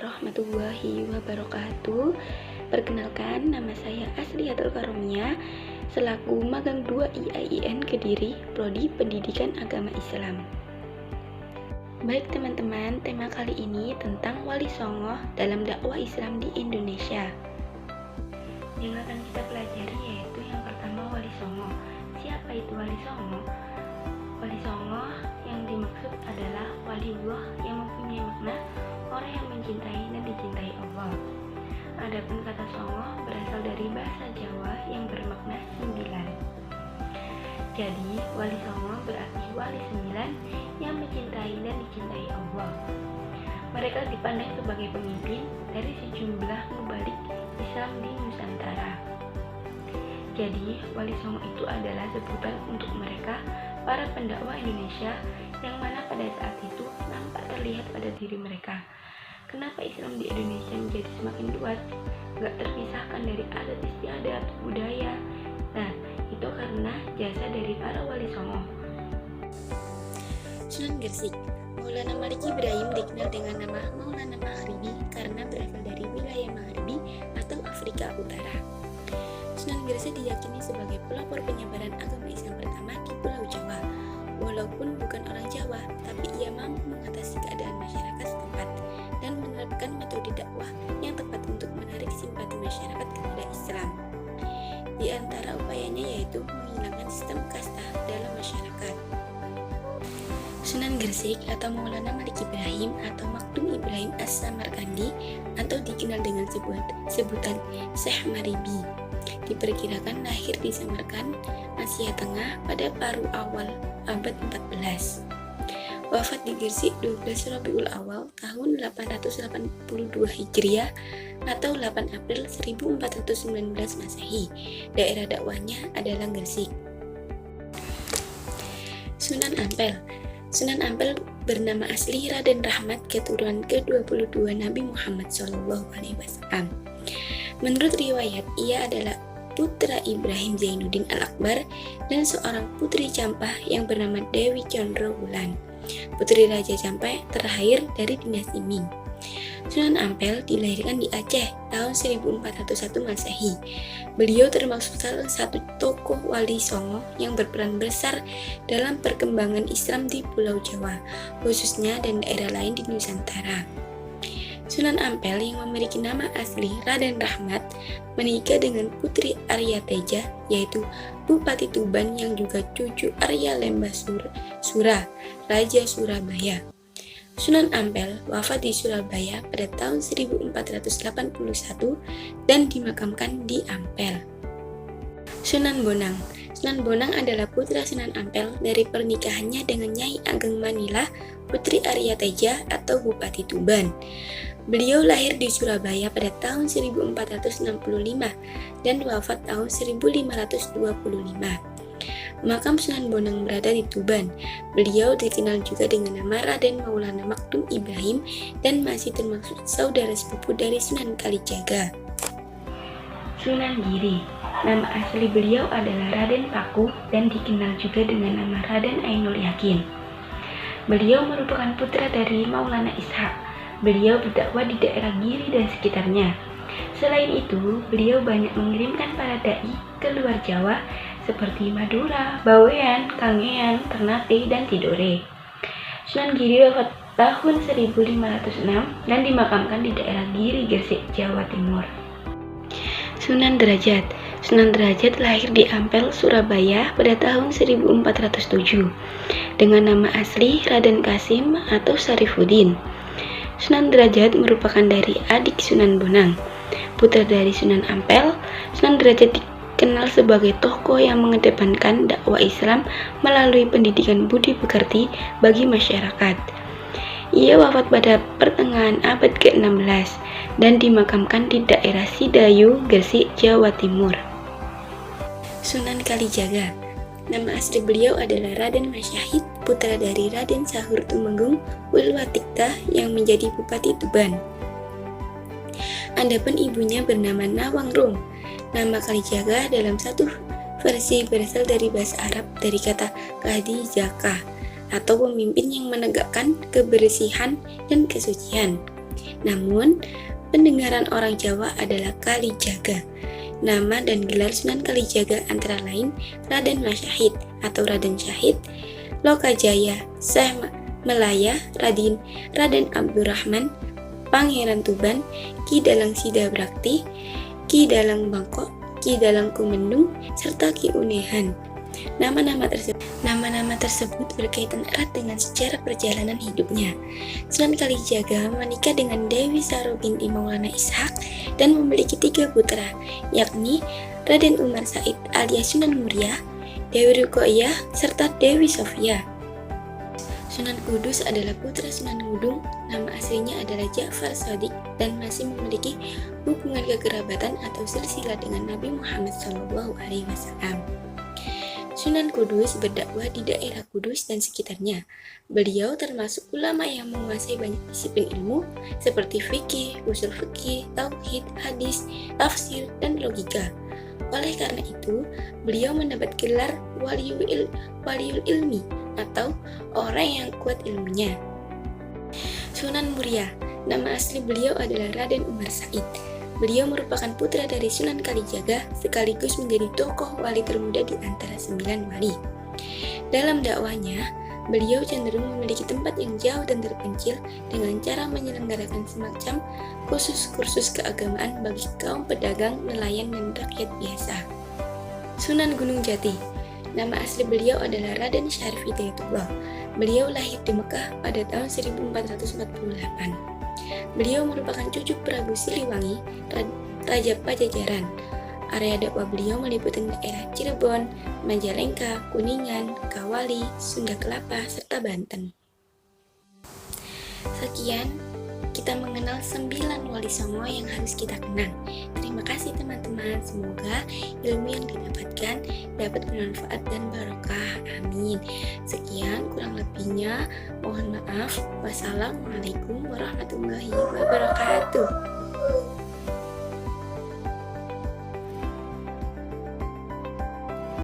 warahmatullahi wabarakatuh. Perkenalkan, nama saya Asliatul Karomia selaku magang 2 IAIN Kediri, Prodi Pendidikan Agama Islam. Baik teman-teman, tema kali ini tentang Wali Songo dalam dakwah Islam di Indonesia. Yang akan kita pelajari yaitu yang pertama Wali Songo. Siapa itu Wali Songo? Wali Songo yang dimaksud adalah waliullah yang mempunyai makna orang yang mencintai dan dicintai Allah. Adapun kata songo berasal dari bahasa Jawa yang bermakna 9. Jadi, wali songo berarti wali 9 yang mencintai dan dicintai Allah. Mereka dipandang sebagai pemimpin dari sejumlah mubalik Islam di Nusantara. Jadi, wali songo itu adalah sebutan untuk mereka para pendakwah Indonesia yang mana pada saat itu nampak terlihat pada diri mereka. Kenapa Islam di Indonesia menjadi semakin luas, gak terpisahkan dari adat istiadat, budaya. Nah, itu karena jasa dari para wali songo. Sunan Gresik. Maulana Malik Ibrahim dikenal dengan nama Maulana Maghribi karena berasal dari wilayah Maghribi atau Afrika Utara. Sunan Gresik diyakini sebagai pelopor penyebaran agama Islam pertama di Pulau Jawa. Walaupun bukan orang Jawa, tapi ia mampu mengatasi keadaan masyarakat setempat dan menerapkan metode dakwah yang tepat untuk menarik simpati masyarakat kepada Islam. Di antara upayanya yaitu menghilangkan sistem kasta dalam masyarakat. Sunan Gresik atau Maulana Malik Ibrahim atau Maktum Ibrahim As-Samarkandi atau dikenal dengan sebutan Syekh Maribi. Diperkirakan lahir di Samarkand, Asia Tengah pada paruh awal abad 14. Wafat di Gresik 12 Rabiul Awal tahun 882 Hijriah atau 8 April 1419 Masehi. Daerah dakwahnya adalah Gresik. Sunan Ampel. Sunan Ampel bernama asli Raden Rahmat, keturunan ke-22 Nabi Muhammad SAW. Menurut riwayat, ia adalah putra Ibrahim Zainuddin Al-Akbar dan seorang putri Campah yang bernama Dewi Condrowulan, putri Raja Campah terakhir dari dinasti Ming. Sunan Ampel dilahirkan di Aceh tahun 1401 Masehi. Beliau termasuk salah satu tokoh wali songo yang berperan besar dalam perkembangan Islam di Pulau Jawa, khususnya dan daerah lain di Nusantara. Sunan Ampel yang memiliki nama asli Raden Rahmat menikah dengan Putri Arya Teja, yaitu Bupati Tuban yang juga cucu Arya Lembasura, Raja Surabaya. Sunan Ampel wafat di Surabaya pada tahun 1481 dan dimakamkan di Ampel. Sunan Bonang. Sunan Bonang adalah putra Sunan Ampel dari pernikahannya dengan Nyai Ageng Manila, Putri Arya Teja atau Bupati Tuban. Beliau lahir di Surabaya pada tahun 1465 dan wafat tahun 1525. Makam Sunan Bonang berada di Tuban. Beliau dikenal juga dengan nama Raden Maulana Maktum Ibrahim dan masih termasuk saudara sepupu dari Sunan Kalijaga. Sunan Giri. Nama asli beliau adalah Raden Paku dan dikenal juga dengan nama Raden Ainul Yakin. Beliau merupakan putra dari Maulana Ishak. Beliau berdakwah di daerah Giri dan sekitarnya. Selain itu, beliau banyak mengirimkan para dai ke luar Jawa seperti Madura, Bawean, Kangean, Ternate, dan Tidore. Sunan Giri wafat tahun 1506 dan dimakamkan di daerah Giri, Gresik, Jawa Timur. Sunan Derajat. Sunan Derajat lahir di Ampel, Surabaya pada tahun 1407 dengan nama asli Raden Kasim atau Sarifuddin. Sunan Derajat merupakan dari adik Sunan Bonang, putra dari Sunan Ampel. Sunan Derajat dikenal sebagai tokoh yang mengedepankan dakwah Islam melalui pendidikan budi pekerti bagi masyarakat. Ia wafat pada pertengahan abad ke-16 dan dimakamkan di daerah Sidayu, Gresik, Jawa Timur. Sunan Kalijaga. Nama asli beliau adalah Raden Masyahid, putra dari Raden Sahur Tumenggung Wilwatikta yang menjadi Bupati Tuban. Adapun ibunya bernama Nawangrum. Nama Kalijaga dalam satu versi berasal dari bahasa Arab dari kata Kadijaka atau pemimpin yang menegakkan kebersihan dan kesucian. Namun, pendengaran orang Jawa adalah Kalijaga. Nama dan gelar Sunan Kalijaga antara lain Raden Masyahid atau Raden Syahid, Lokajaya, Syekh Melaya, Raden Abdurrahman, Pangeran Tuban, Ki Dalang Sida Brakti, Ki Dalang Bangkok, Ki Dalang Kumendung, serta Ki Unehan. Nama-nama tersebut berkaitan erat dengan sejarah perjalanan hidupnya. Sunan Kalijaga menikah dengan Dewi Saro binti Maulana Ishak dan memiliki 3 putra, yakni Raden Umar Said alias Sunan Muria, Dewi Ruqayyah, serta Dewi Sofia. Sunan Kudus adalah putra Sunan Ngudung, nama aslinya adalah Ja'far Shadiq dan masih memiliki hubungan kekerabatan atau silsilah dengan Nabi Muhammad SAW. Sunan Kudus berdakwah di daerah Kudus dan sekitarnya. Beliau termasuk ulama yang menguasai banyak disiplin ilmu seperti fikih, usul fikih, tauhid, hadis, tafsir, dan logika. Oleh karena itu, beliau mendapat gelar waliul ilmi atau orang yang kuat ilmunya. Sunan Muria, nama asli beliau adalah Raden Umar Said. Beliau merupakan putra dari Sunan Kalijaga sekaligus menjadi tokoh wali termuda di antara 9 wali. Dalam dakwahnya, beliau cenderung memiliki tempat yang jauh dan terpencil dengan cara menyelenggarakan semacam kursus keagamaan bagi kaum pedagang, nelayan, dan rakyat biasa. Sunan Gunung Jati, nama asli beliau adalah Raden Syarif Hidayatullah. Beliau lahir di Mekah pada tahun 1448. Beliau merupakan cucu Prabu Siliwangi, Raja Pajajaran. Area dakwah beliau meliputi daerah Cirebon, Majalengka, Kuningan, Kawali, Sunda Kelapa, serta Banten. Sekian, kita mengenal 9 wali songo yang harus kita kenang. Terima kasih teman-teman, semoga ilmu yang didapatkan dapat bermanfaat dan barokah. Amin. Sekian, kurang lebihnya mohon maaf. Wassalamualaikum warahmatullahi wabarakatuh.